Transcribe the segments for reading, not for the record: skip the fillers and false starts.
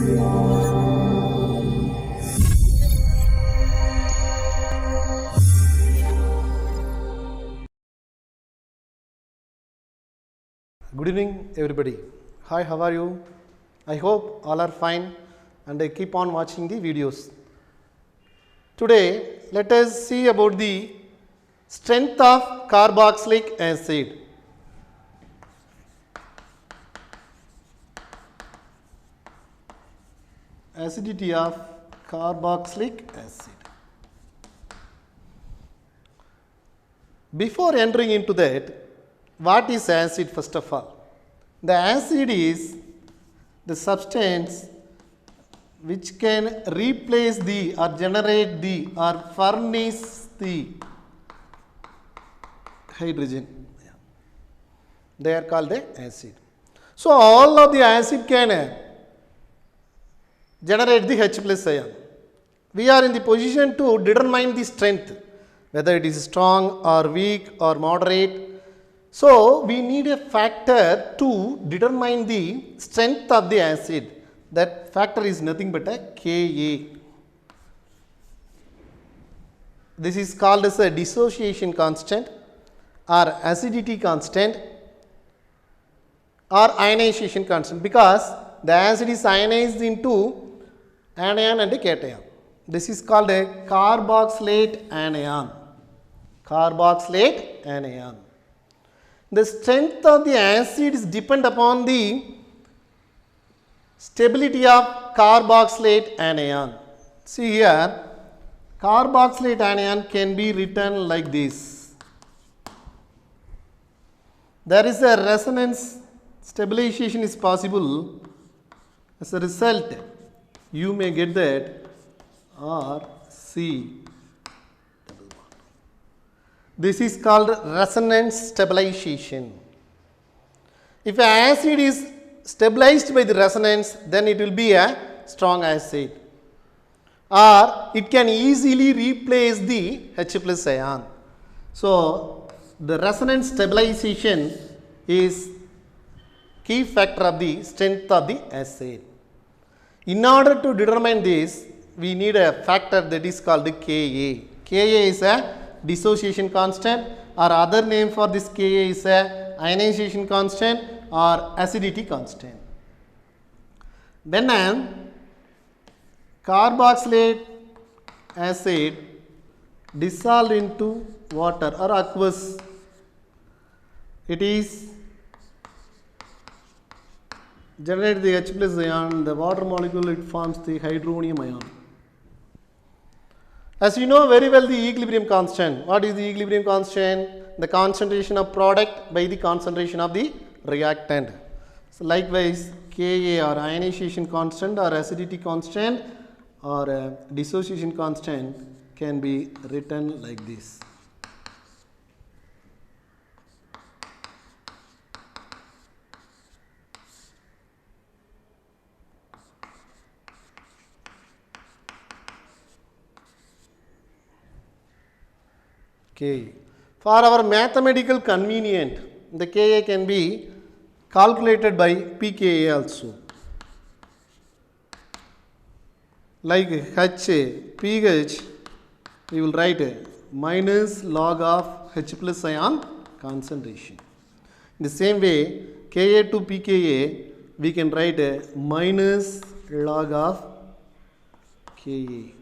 Good evening everybody. Hi, how are you? I hope all are fine and keep on watching the videos. Today let us see about the strength of carboxylic acid. Acidity of carboxylic acid. Before entering into that, what is acid first of all? The acid is the substance which can replace the or generate the or furnish the hydrogen. They are called the acid. So all of the acid can generate the H plus ion. We are in the position to determine the strength, whether it is strong or weak or moderate. So we need a factor to determine the strength of the acid. That factor is nothing but a Ka. This is called as a dissociation constant or acidity constant or ionization constant, because the acid is ionized into anion and a cation. This is called a carboxylate anion. Carboxylate anion. The strength of the acid is depend upon the stability of carboxylate anion. See here, carboxylate anion can be written like this. There is a resonance stabilization is possible. As a result, you may get that RC. This is called resonance stabilization. If an acid is stabilized by the resonance, then it will be a strong acid, or it can easily replace the H plus ion. So the resonance stabilization is key factor of the strength of the acid. In order to determine this, we need a factor that is called Ka. Ka is a dissociation constant, or other name for this Ka is a ionization constant or acidity constant. When an carboxylate acid dissolved into water or aqueous, it is generate the H plus ion. The water molecule, it forms the hydronium ion. As you know very well the equilibrium constant. What is the equilibrium constant? The concentration of product by the concentration of the reactant. So likewise, Ka or ionization constant or acidity constant or dissociation constant can be written like this. Ka. For our mathematical convenient, the Ka can be calculated by pKa also. Like pH, we will write minus log of H plus ion concentration. In the same way, Ka to pKa, we can write minus log of Ka.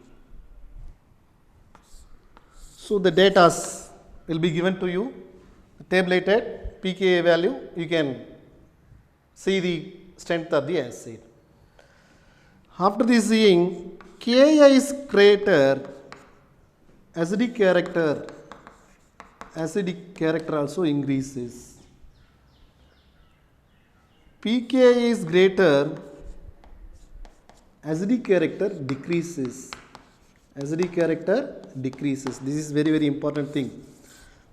So the data will be given to you, tabulated pKa value. You can see the strength of the acid. After this seeing, Ki is greater, acidic character also increases. Pk is greater, acidic character decreases. Acidic character decreases. This is very, very important thing.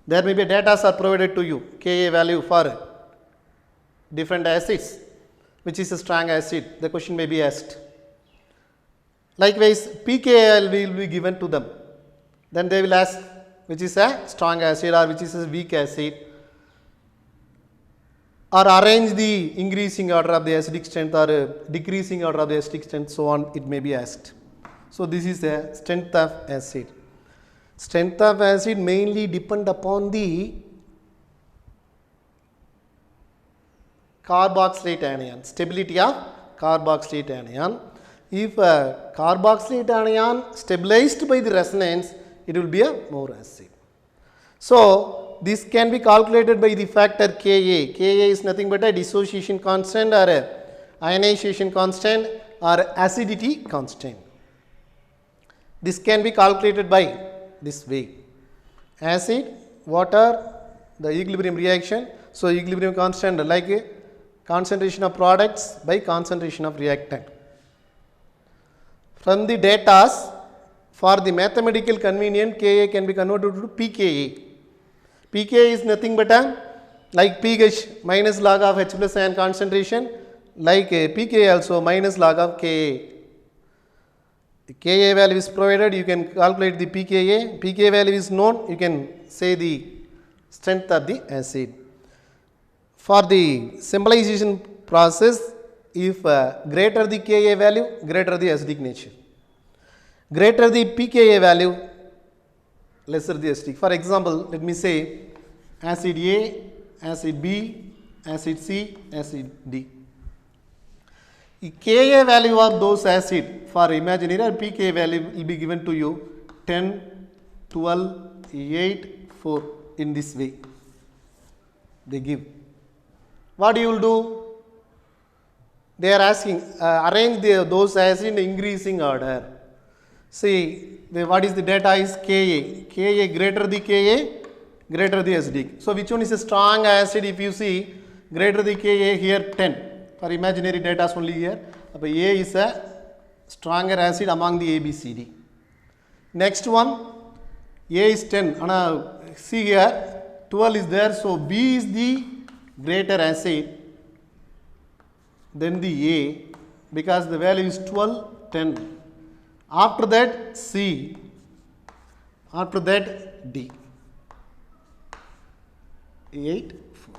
There may be data are provided to you, Ka value for different acids, which is a strong acid. The question may be asked. Likewise, pKa will be given to them. Then they will ask which is a strong acid or which is a weak acid. or arrange the increasing order of the acidic strength or decreasing order of the acidic strength, so on, it may be asked. So this is the strength of acid. Strength of acid mainly depend upon the carboxylate anion, stability of carboxylate anion. If a carboxylate anion stabilized by the resonance, it will be a more acid. So this can be calculated by the factor Ka. Ka is nothing but a dissociation constant or a ionization constant or acidity constant. This can be calculated by this way: acid, water, the equilibrium reaction. So equilibrium constant like concentration of products by concentration of reactant. From the data, for the mathematical convenience, Ka can be converted to pKa. pK is nothing but a like pH minus log of H plus ion concentration, like pK also minus log of Ka. The Ka value is provided, you can calculate the pKa. pK value is known, you can say the strength of the acid. For the symbolization process, if greater the Ka value, greater the acidic nature. Greater the pKa value, lesser the acidic. For example, let me say acid A, acid B, acid C, acid D. The Ka value of those acid for imaginary or pK value will be given to you 10, 12, 8, 4 in this way. They give. What you will do? They are asking arrange those acids in increasing order. See, what is the data is Ka. Ka greater the Ka, greater the acidic. So which one is a strong acid? If you see greater the Ka here 10. For imaginary data only here. A is a stronger acid among the A, B, C, D. Next one, A is 10. See here 12 is there. So B is the greater acid than the A because the value is 12, 10. After that C, after that D. 8, 4.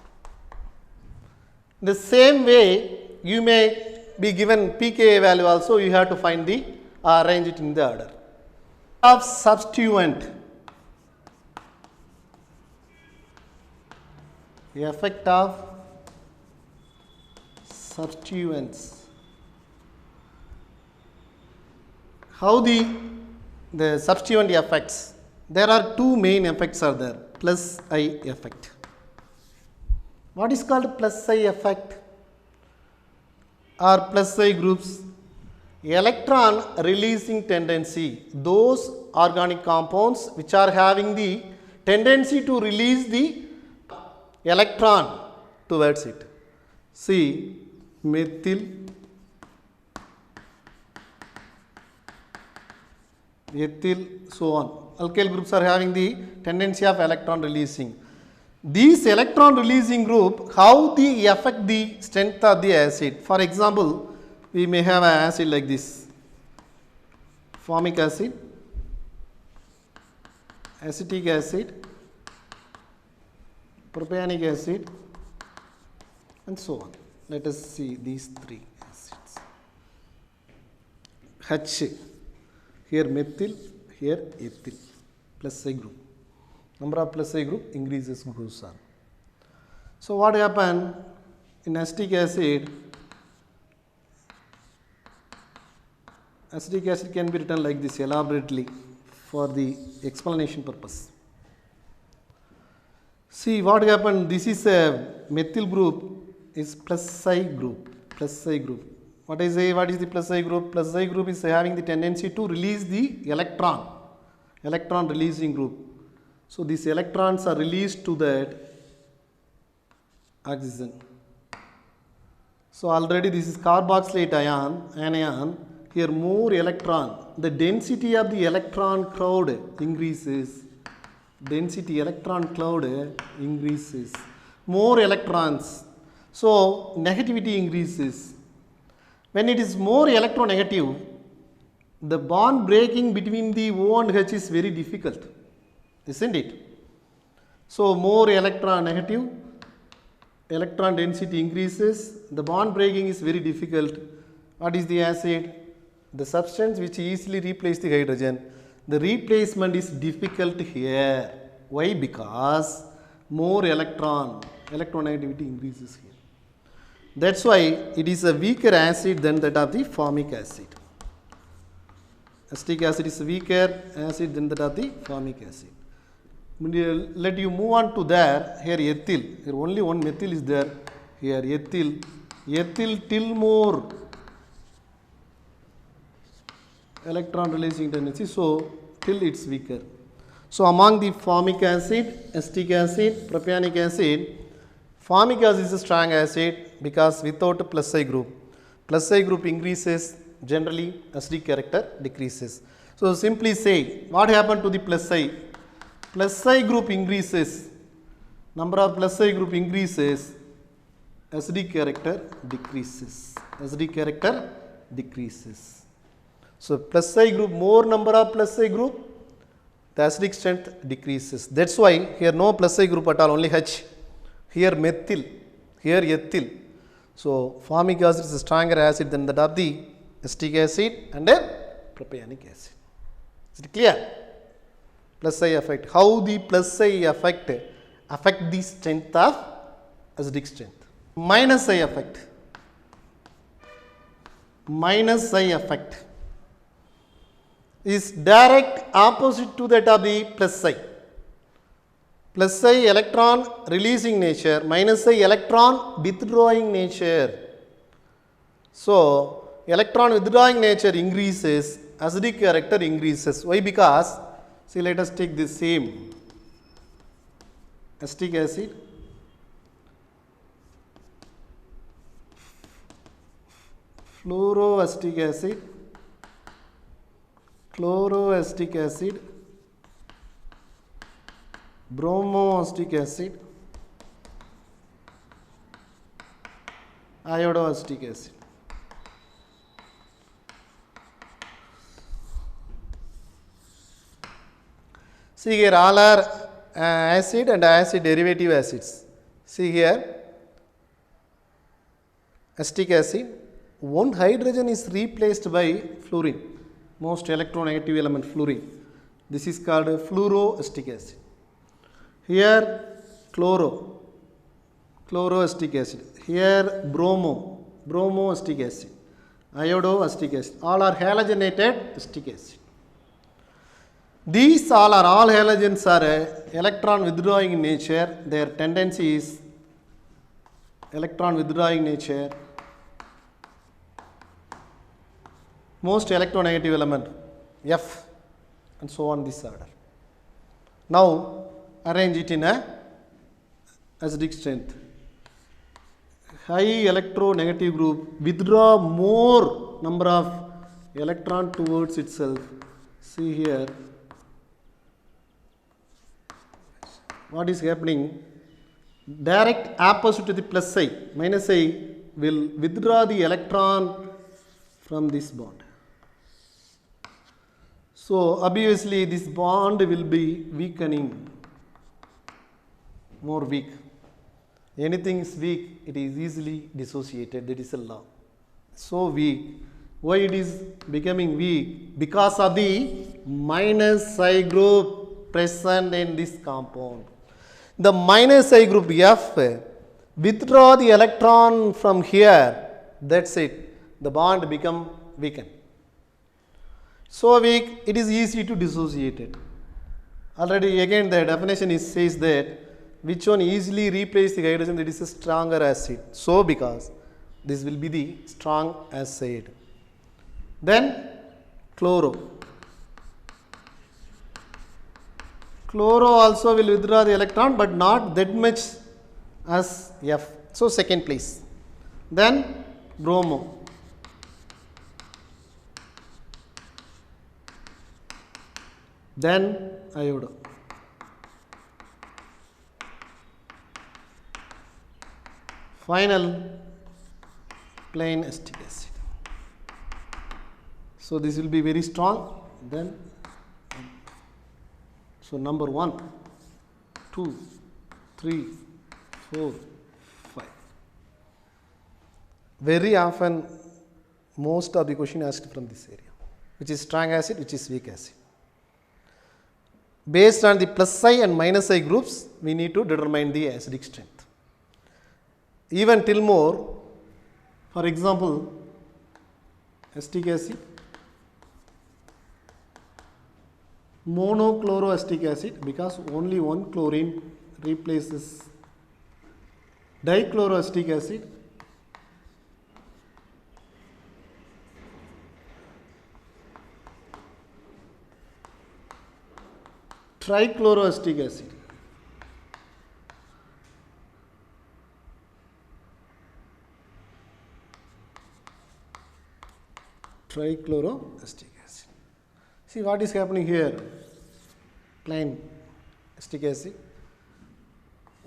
The same way you may be given pKa value also, you have to find the arrange it in the order. Of substituent, the effect of substituents. How the substituent effects? There are two main effects are there. Plus I effect. What is called plus I effect or plus I groups? Electron releasing tendency. Those organic compounds which are having the tendency to release the electron towards it. See, methyl, ethyl, so on. Alkyl groups are having the tendency of electron releasing. These electron releasing group, how they affect the strength of the acid. For example, we may have an acid like this: formic acid, acetic acid, propionic acid, and so on. Let us see these three acids. H, here methyl, here ethyl, plus I group. Number of plus I group increases, goes on. So what happen in acetic acid? Acetic acid can be written like this elaborately for the explanation purpose. See what happened, this is a methyl group is plus I group, plus I group. What is the plus I group? Plus I group is having the tendency to release the electron releasing group. So these electrons are released to that oxygen. So already this is carboxylate anion. Here more electron. The density of the electron cloud increases. Electron cloud increases. More electrons. So negativity increases. When it is more electronegative, the bond breaking between the O and H is very difficult. Isn't it? So more electronegative, electron density increases, the bond breaking is very difficult. What is the acid? The substance which easily replaces the hydrogen. The replacement is difficult here. Why? Because more electronegativity increases here. That's why it is a weaker acid than that of the formic acid. Acetic acid is a weaker acid than that of the formic acid. Let you move on to there. Here ethyl. Here only one methyl is there. Here ethyl. Ethyl till more electron releasing tendency. So till it's weaker. So among the formic acid, acetic acid, propionic acid, formic acid is a strong acid because without a plus I group. Plus I group increases, generally acidic character decreases. So simply say what happened to the plus I? Plus I group increases, number of plus I group increases, acidic character decreases. Acidic character decreases. So plus I group, more number of plus I group, the acidic strength decreases. That's why here no plus I group at all, only H. Here methyl, here ethyl. So formic acid is a stronger acid than that of the acetic acid and then propionic acid. Is it clear? Plus I effect. How the plus I effect the strength of acidic strength. Minus I effect. Minus I effect is direct opposite to that of the plus I. Plus I electron releasing nature, minus I electron withdrawing nature. So electron withdrawing nature increases, acidic character increases. Why? Because, see, let us take the same acetic acid, fluoroacetic acid, chloroacetic acid, bromoacetic acid, iodoacetic acid. See here all are acid and acid derivative acids. See here acetic acid, one hydrogen is replaced by fluorine, most electronegative element fluorine. This is called fluoroacetic acid. Here chloroacetic acid. Here bromoacetic acid, iodoacetic acid. All are halogenated acetic acid. These all halogens are electron withdrawing in nature. Their tendency is electron withdrawing nature. Most electronegative element F and so on this order. Now arrange it in a acidic strength. High electronegative group withdraw more number of electron towards itself. See here what is happening, direct opposite to the plus I, minus I will withdraw the electron from this bond. So obviously this bond will be weakening, more weak. Anything is weak, it is easily dissociated, that is a law. So weak. Why it is becoming weak? Because of the minus I group present in this compound. The minus I group F withdraw the electron from here, that's it, the bond become weakened. So weak, it is easy to dissociate it. Already again the definition says that which one easily replace the hydrogen, that is a stronger acid. So because this will be the strong acid. Then chloro. Chloro also will withdraw the electron but not that much as F. So second place. Then bromo. Then iodo. Final plain acetic acid. So this will be very strong. Then so number 1, 2, 3, 4, 5. very often most of the question asked from this area, which is strong acid, which is weak acid. Based on the plus I and minus I groups, we need to determine the acidic strength. Even till more, for example, acetic acid, monochloroacetic acid, because only one chlorine replaces dichloroacetic acid, trichloroacetic acid. Trichloroacetic acid. See what is happening here? Plain acetic acid,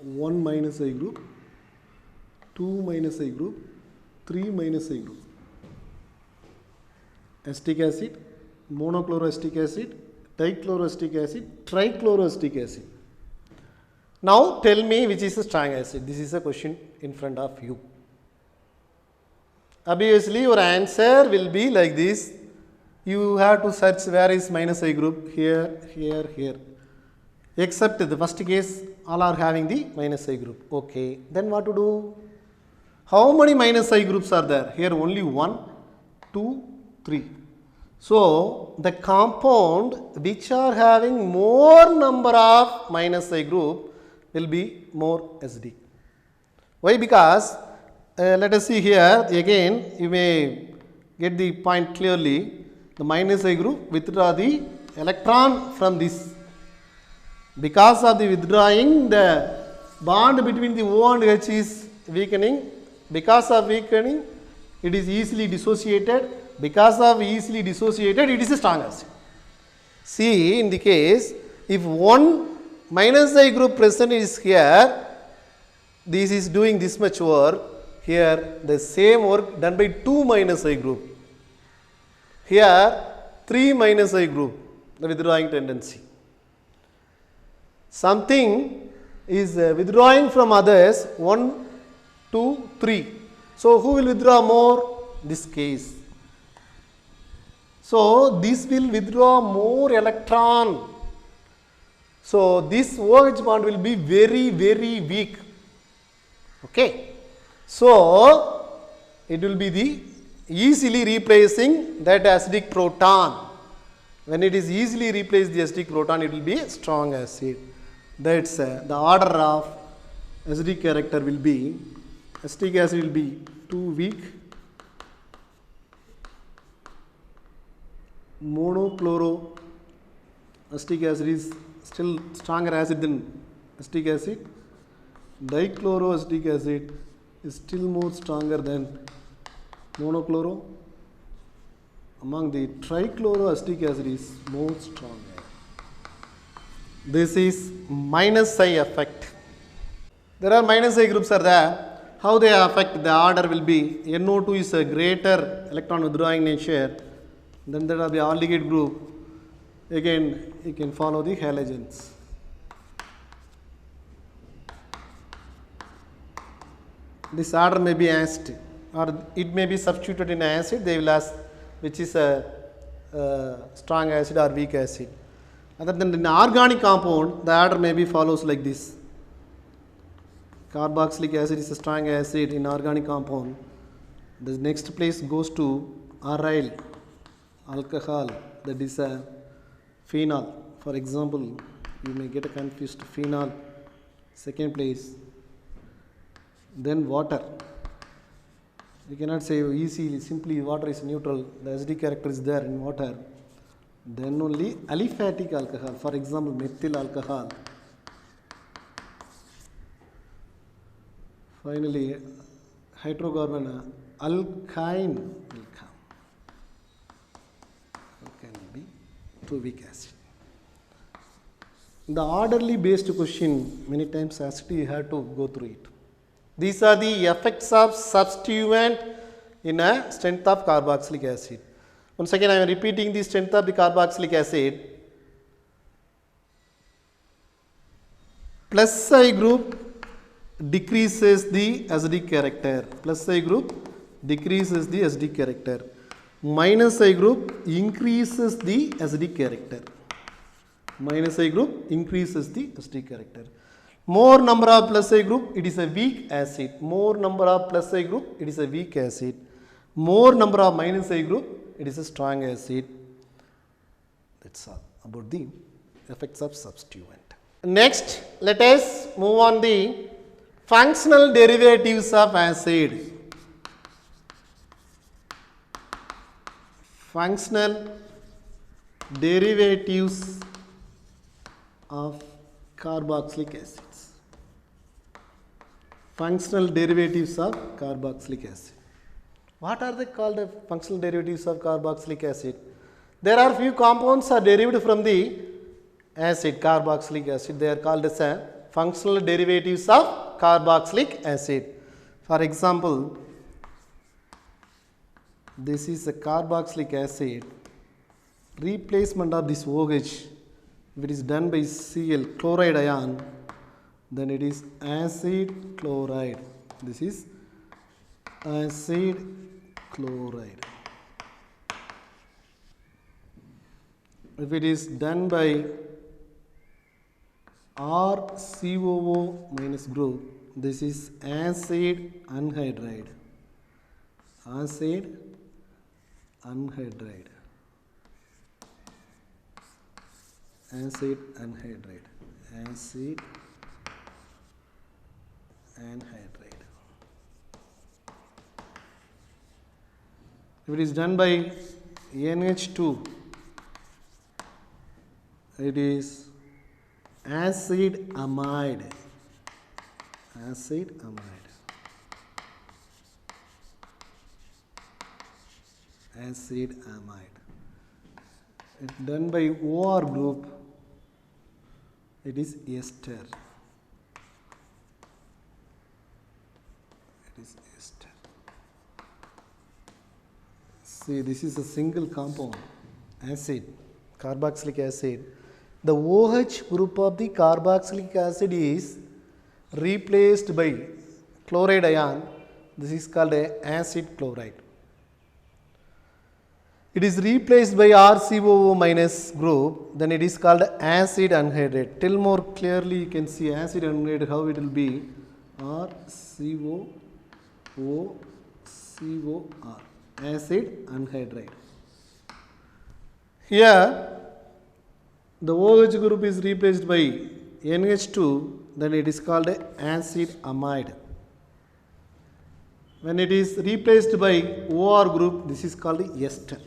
1 minus I group, 2 minus I group, 3 minus I group. Acetic acid, monochloroacetic acid, dichloroacetic acid, trichloroacetic acid. Now tell me which is a strong acid. This is a question in front of you. Obviously your answer will be like this. You have to search where is minus I group, here, here, here. Except the first case, all are having the minus I group. Okay, then what to do? How many minus I groups are there? Here only 1, 2, 3. So the compound which are having more number of minus I group will be more acidic. Why? Because let us see here again, you may get the point clearly. The minus I group withdraw the electron from this. Because of the withdrawing, the bond between the O and H is weakening. Because of weakening, it is easily dissociated. Because of easily dissociated, it is a strong acid. See, in the case, if one minus I group present is here, this is doing this much work. Here, the same work done by 2 minus I group. Here, 3 minus I group, the withdrawing tendency. Something is withdrawing from others, 1, 2, 3. So, who will withdraw more? This case. So, this will withdraw more electron. So, this OH bond will be very, very weak. Okay. So, it will be the easily replacing that acidic proton. When it is easily replaced the acidic proton, it will be a strong acid. That's the order of acidic character will be, acetic acid will be too weak, monochloroacetic acid is still stronger acid than acetic acid, dichloroacetic acid is still more stronger than monochloro. Among the trichloroacetic acid is more stronger. This is minus I effect. There are minus I groups are there. How they affect? The order will be NO2 is a greater electron withdrawing nature. Then there are the aldehyde group. Again, you can follow the halogens. This order may be asked, or it may be substituted in acid. They will ask which is a strong acid or weak acid. Other than in organic compound, the order may be follows like this. Carboxylic acid is a strong acid in organic compound. The next place goes to aryl alcohol, that is a phenol. For example, you may get a confused phenol. Second place. Then water. You cannot say easily, simply water is neutral, the acidic character is there in water. Then only aliphatic alcohol, for example, methyl alcohol. Finally, hydrocarbon alkyne will come. Alkyne will be too weak acid. The orderly based question, many times asked, you have to go through it. These are the effects of substituent in a strength of carboxylic acid. Once again, I am repeating the strength of the carboxylic acid. Plus I group decreases the acidic character. Plus I group decreases the acidic character. Minus I group increases the acidic character. Minus I group increases the acidic character. More number of plus I group, it is a weak acid. More number of plus I group, it is a weak acid. More number of minus I group, it is a strong acid. That's all about the effects of substituent. Next, let us move on the functional derivatives of acid. Functional derivatives of carboxylic acids. Functional derivatives of carboxylic acid. What are they called functional derivatives of carboxylic acid? There are few compounds are derived from the acid, carboxylic acid. They are called as a functional derivatives of carboxylic acid. For example, this is a carboxylic acid. Replacement of this OH, if it is done by Cl, chloride ion, then it is acid chloride. This is acid chloride. If it is done by RCOO minus group, this is acid anhydride. Acid anhydride. Acid anhydride. Acid anhydride. If it is done by NH2, it is acid amide. Acid amide. Acid amide. If done by OR group, it is ester. It is ester. See, this is a single compound, acid, carboxylic acid. The OH group of the carboxylic acid is replaced by chloride ion. This is called a acid chloride. It is replaced by RCOO minus group, then it is called acid anhydride. Till more clearly you can see acid anhydride, how it will be RCOO COR, acid anhydride. Here the OH group is replaced by NH2, then it is called acid amide. When it is replaced by OR group, this is called ester.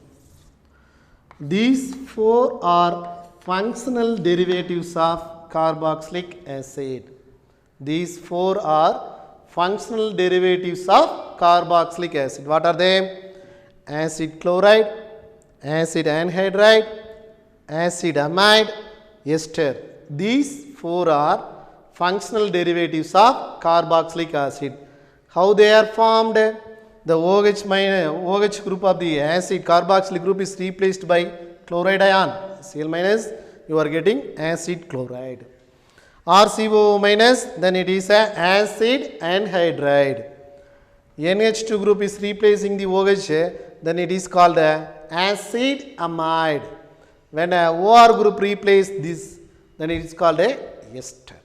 These four are functional derivatives of carboxylic acid. These four are functional derivatives of carboxylic acid. What are they? Acid chloride, acid anhydride, acid amide, ester. These four are functional derivatives of carboxylic acid. How they are formed? The OH group of the acid carboxylic group is replaced by chloride ion, Cl minus, you are getting acid chloride. RCOO minus, then it is a acid anhydride. NH2 group is replacing the OH, then it is called acid amide. When a OR group replaces this, then it is called a ester.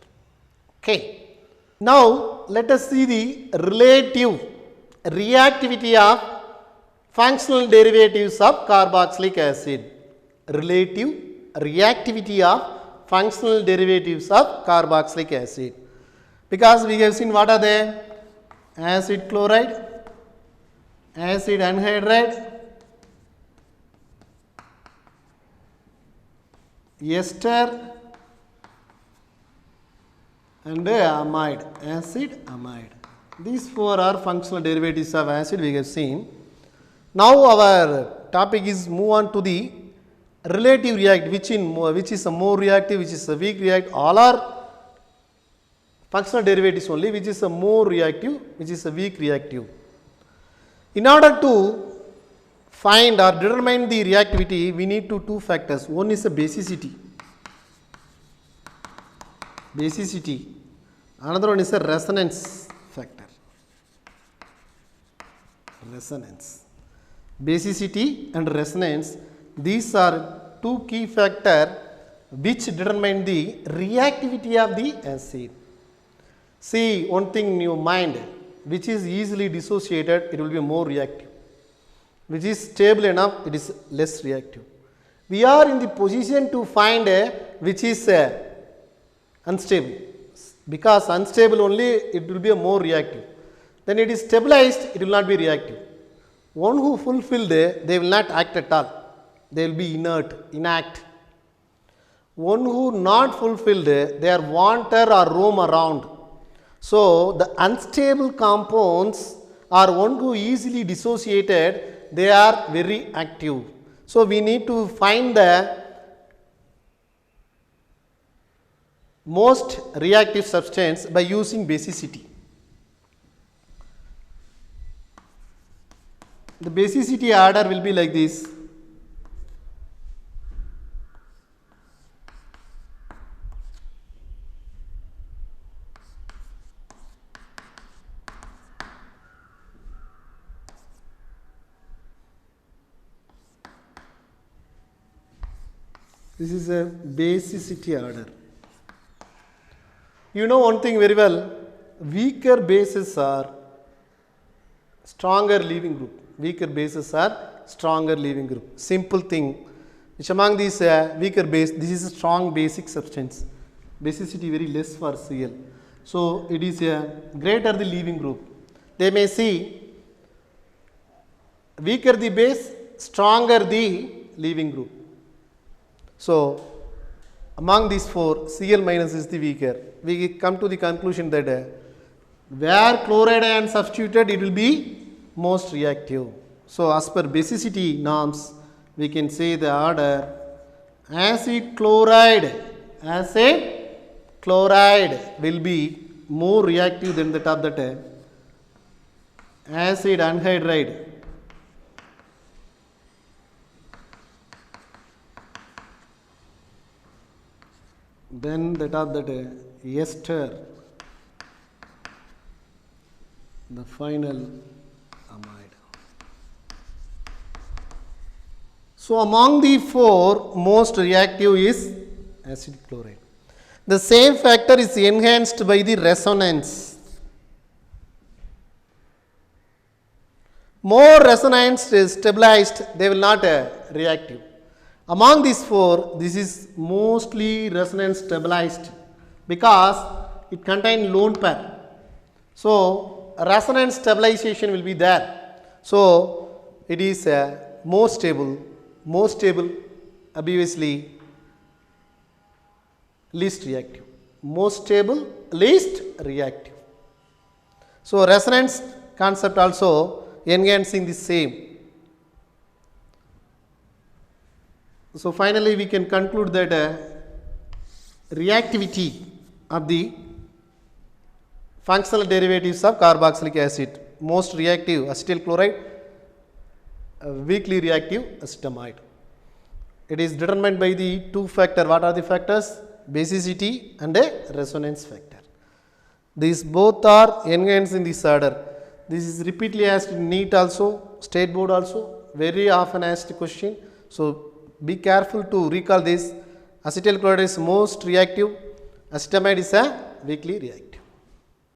Okay. Now let us see the relative reactivity of functional derivatives of carboxylic acid. Relative reactivity of functional derivatives of carboxylic acid. Because we have seen what are they? Acid chloride, acid anhydride, ester and amide, acid amide. These four are functional derivatives of acid we have seen. Now our topic is move on to the relative react, which is a more reactive, which is a weak reactive. All are functional derivatives only, which is a more reactive, which is a weak reactive. In order to find or determine the reactivity, we need two factors. One is a basicity. Another one is a resonance factor. resonance. Basicity and resonance, these are two key factors which determine the reactivity of the acid. See one thing in your mind, which is easily dissociated, it will be more reactive. Which is stable enough, it is less reactive. We are in the position to find which is unstable. Because unstable only, it will be a more reactive. Then it is stabilized, it will not be reactive. One who fulfilled, they will not act at all. They will be inact. One who not fulfilled, they are wander or roam around. So the unstable compounds are one who easily dissociated, they are very active. So we need to find the most reactive substance by using basicity. The basicity order will be like this. This is a basicity order. You know one thing very well, weaker bases are stronger leaving group. Weaker bases are stronger leaving group. Simple thing, which among these weaker base, this is a strong basic substance. Basicity very less for Cl. So it is a greater the leaving group. They may see weaker the base, stronger the leaving group. So among these four, Cl minus is the weaker. We come to the conclusion that where chloride ion substituted, it will be most reactive. So as per basicity norms, we can say the order acid chloride will be more reactive than that of that acid anhydride. Then that of that ester, the final amide. So among the four, most reactive is acid chloride. The same factor is enhanced by the resonance. More resonance is stabilized, they will not reactive. Among these four, this is mostly resonance stabilized because it contains lone pair. So resonance stabilization will be there. So it is more stable, obviously least reactive. Most stable, least reactive. So resonance concept also enhancing the same. So finally we can conclude that reactivity of the functional derivatives of carboxylic acid, most reactive acetyl chloride, weakly reactive acetamide. It is determined by the two factors. What are the factors? Basicity and a resonance factor. These both are enhanced in this order. This is repeatedly asked in NEET also, State Board also, very often asked question. So be careful to recall this. Acetyl chloride is most reactive, acetamide is a weakly reactive.